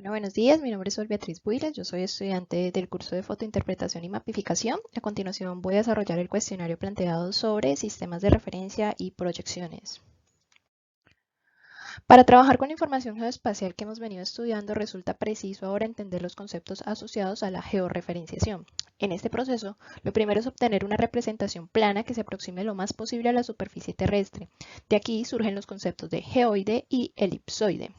Hola, buenos días. Mi nombre es Sol Beatriz Builes. Yo soy estudiante del curso de fotointerpretación y mapificación. A continuación voy a desarrollar el cuestionario planteado sobre sistemas de referencia y proyecciones. Para trabajar con la información geoespacial que hemos venido estudiando, resulta preciso ahora entender los conceptos asociados a la georreferenciación. En este proceso, lo primero es obtener una representación plana que se aproxime lo más posible a la superficie terrestre. De aquí surgen los conceptos de geoide y elipsoide.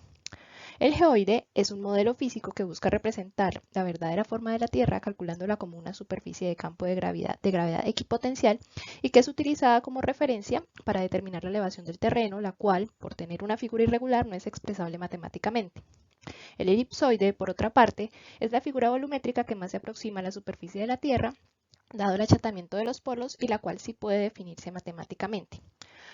El geoide es un modelo físico que busca representar la verdadera forma de la Tierra calculándola como una superficie de campo de gravedad equipotencial y que es utilizada como referencia para determinar la elevación del terreno, la cual, por tener una figura irregular, no es expresable matemáticamente. El elipsoide, por otra parte, es la figura volumétrica que más se aproxima a la superficie de la Tierra, dado el achatamiento de los polos y la cual sí puede definirse matemáticamente.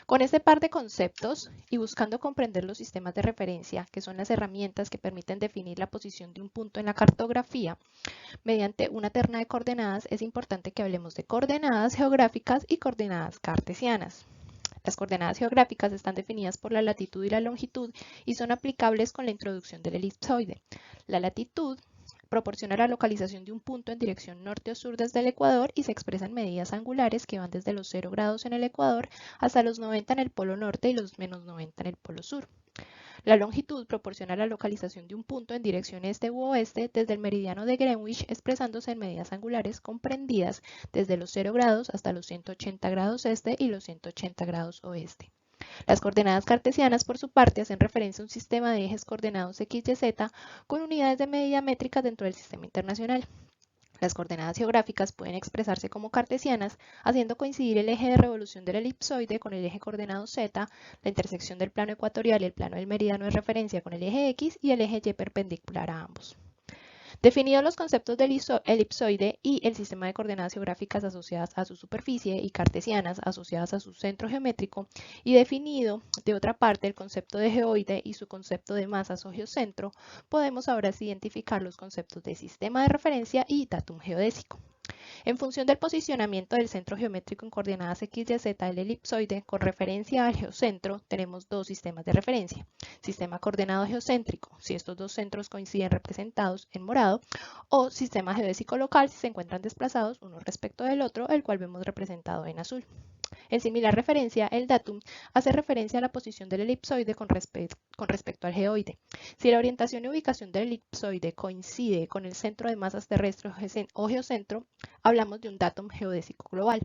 Con este par de conceptos y buscando comprender los sistemas de referencia, que son las herramientas que permiten definir la posición de un punto en la cartografía mediante una terna de coordenadas, es importante que hablemos de coordenadas geográficas y coordenadas cartesianas. Las coordenadas geográficas están definidas por la latitud y la longitud y son aplicables con la introducción del elipsoide. La latitud proporciona la localización de un punto en dirección norte o sur desde el ecuador y se expresan medidas angulares que van desde los 0 grados en el ecuador hasta los 90 en el polo norte y los menos 90 en el polo sur. La longitud proporciona la localización de un punto en dirección este u oeste desde el meridiano de Greenwich, expresándose en medidas angulares comprendidas desde los 0 grados hasta los 180 grados este y los 180 grados oeste. Las coordenadas cartesianas, por su parte, hacen referencia a un sistema de ejes coordenados x, y, z con unidades de medida métricas dentro del sistema internacional. Las coordenadas geográficas pueden expresarse como cartesianas, haciendo coincidir el eje de revolución del elipsoide con el eje coordenado z, la intersección del plano ecuatorial y el plano del meridiano de referencia con el eje x y el eje y perpendicular a ambos. Definidos los conceptos del elipsoide y el sistema de coordenadas geográficas asociadas a su superficie y cartesianas asociadas a su centro geométrico, y definido de otra parte el concepto de geoide y su concepto de masas o geocentro, podemos ahora sí identificar los conceptos de sistema de referencia y datum geodésico. En función del posicionamiento del centro geométrico en coordenadas x, y, z del elipsoide con referencia al geocentro, tenemos dos sistemas de referencia. Sistema coordenado geocéntrico, si estos dos centros coinciden representados en morado, o sistema geodésico local si se encuentran desplazados uno respecto del otro, el cual vemos representado en azul. En similar referencia, el datum hace referencia a la posición del elipsoide con respecto al geoide. Si la orientación y ubicación del elipsoide coincide con el centro de masas terrestres o geocentro, hablamos de un datum geodésico global.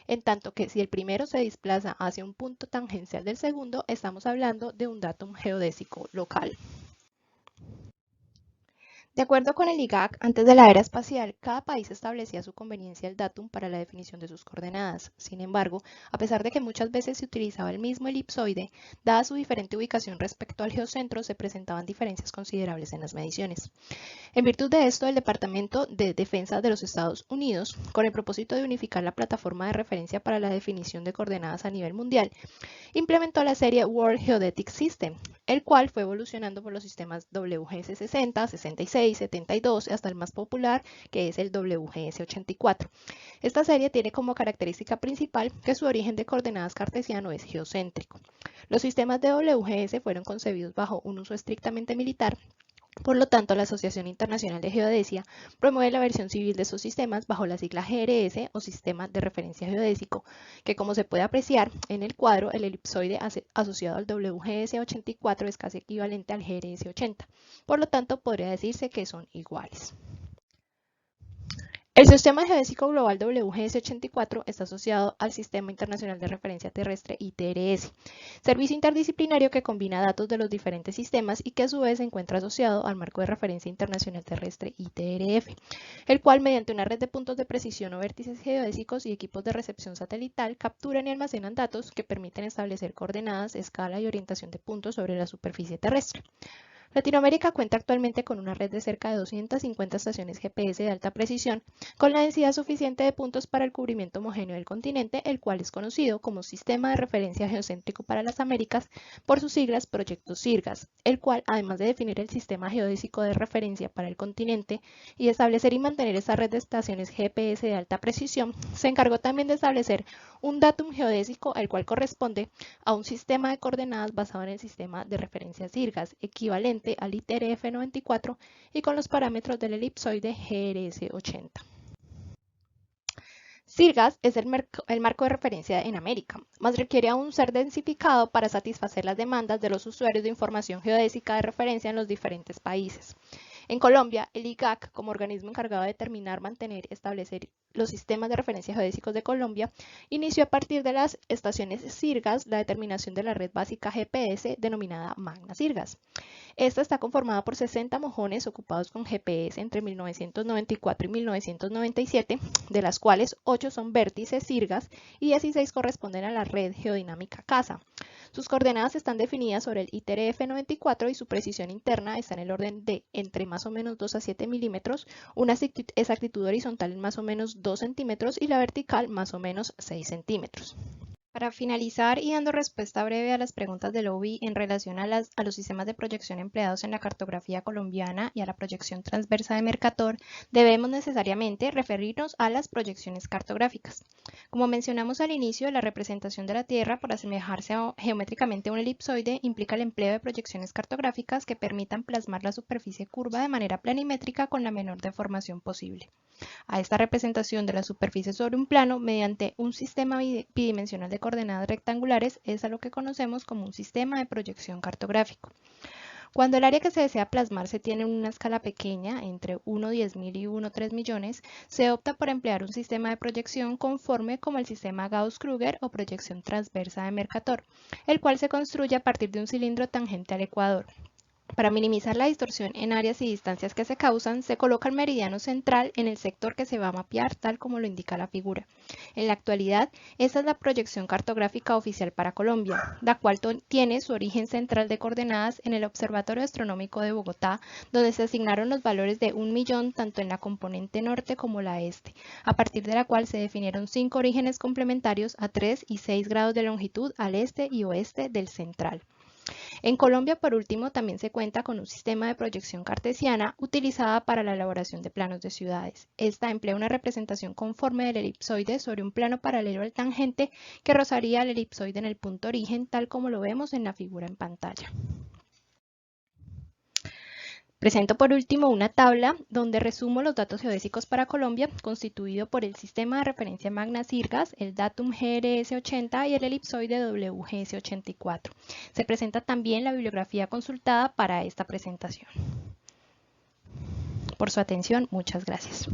En tanto que si el primero se desplaza hacia un punto tangencial del segundo, estamos hablando de un datum geodésico local. De acuerdo con el IGAC, antes de la era espacial, cada país establecía a su conveniencia el datum para la definición de sus coordenadas. Sin embargo, a pesar de que muchas veces se utilizaba el mismo elipsoide, dada su diferente ubicación respecto al geocentro, se presentaban diferencias considerables en las mediciones. En virtud de esto, el Departamento de Defensa de los Estados Unidos, con el propósito de unificar la plataforma de referencia para la definición de coordenadas a nivel mundial, implementó la serie World Geodetic System, el cual fue evolucionando por los sistemas WGS 60, 66, 72 hasta el más popular, que es el WGS 84. Esta serie tiene como característica principal que su origen de coordenadas cartesiano es geocéntrico. Los sistemas de WGS fueron concebidos bajo un uso estrictamente militar. Por lo tanto, la Asociación Internacional de Geodesia promueve la versión civil de esos sistemas bajo la sigla GRS o Sistema de Referencia Geodésico, que como se puede apreciar en el cuadro, el elipsoide asociado al WGS 84 es casi equivalente al GRS 80. Por lo tanto, podría decirse que son iguales. El Sistema Geodésico Global WGS 84 está asociado al Sistema Internacional de Referencia Terrestre ITRS, servicio interdisciplinario que combina datos de los diferentes sistemas y que a su vez se encuentra asociado al Marco de Referencia Internacional Terrestre ITRF, el cual mediante una red de puntos de precisión o vértices geodésicos y equipos de recepción satelital capturan y almacenan datos que permiten establecer coordenadas, escala y orientación de puntos sobre la superficie terrestre. Latinoamérica cuenta actualmente con una red de cerca de 250 estaciones GPS de alta precisión, con la densidad suficiente de puntos para el cubrimiento homogéneo del continente, el cual es conocido como Sistema de Referencia Geocéntrico para las Américas, por sus siglas Proyecto SIRGAS, el cual, además de definir el sistema geodésico de referencia para el continente y establecer y mantener esa red de estaciones GPS de alta precisión, se encargó también de establecer un datum geodésico, el cual corresponde a un sistema de coordenadas basado en el sistema de referencia SIRGAS, equivalente correspondiente al ITRF 94 y con los parámetros del elipsoide GRS 80. SIRGAS es el marco de referencia en América, mas requiere aún ser densificado para satisfacer las demandas de los usuarios de información geodésica de referencia en los diferentes países. En Colombia, el IGAC, como organismo encargado de determinar, mantener y establecer los sistemas de referencia geodésicos de Colombia, inició a partir de las estaciones SIRGAS la determinación de la red básica GPS denominada Magna SIRGAS. Esta está conformada por 60 mojones ocupados con GPS entre 1994 y 1997, de las cuales 8 son vértices SIRGAS y 16 corresponden a la red geodinámica CASA. Sus coordenadas están definidas sobre el ITRF 94 y su precisión interna está en el orden de entre más o menos 2 a 7 milímetros, una exactitud horizontal en más o menos 2 centímetros y la vertical más o menos 6 centímetros. Para finalizar y dando respuesta breve a las preguntas del OBI en relación a los sistemas de proyección empleados en la cartografía colombiana y a la proyección transversa de Mercator, debemos necesariamente referirnos a las proyecciones cartográficas. Como mencionamos al inicio, la representación de la Tierra, por asemejarse geométricamente a un elipsoide, implica el empleo de proyecciones cartográficas que permitan plasmar la superficie curva de manera planimétrica con la menor deformación posible. A esta representación de la superficie sobre un plano mediante un sistema bidimensional de coordenadas rectangulares es a lo que conocemos como un sistema de proyección cartográfico. Cuando el área que se desea plasmar se tiene en una escala pequeña, entre 1/10.000 y 1/3 millones, se opta por emplear un sistema de proyección conforme como el sistema Gauss-Krüger o proyección transversa de Mercator, el cual se construye a partir de un cilindro tangente al ecuador. Para minimizar la distorsión en áreas y distancias que se causan, se coloca el meridiano central en el sector que se va a mapear, tal como lo indica la figura. En la actualidad, esta es la proyección cartográfica oficial para Colombia, la cual tiene su origen central de coordenadas en el Observatorio Astronómico de Bogotá, donde se asignaron los valores de 1.000.000 tanto en la componente norte como la este, a partir de la cual se definieron 5 orígenes complementarios a 3 y 6 grados de longitud al este y oeste del central. En Colombia, por último, también se cuenta con un sistema de proyección cartesiana utilizada para la elaboración de planos de ciudades. Esta emplea una representación conforme del elipsoide sobre un plano paralelo al tangente que rozaría al elipsoide en el punto origen, tal como lo vemos en la figura en pantalla. Presento por último una tabla donde resumo los datos geodésicos para Colombia, constituido por el sistema de referencia Magna SIRGAS, el datum GRS 80 y el elipsoide WGS 84. Se presenta también la bibliografía consultada para esta presentación. Por su atención, muchas gracias.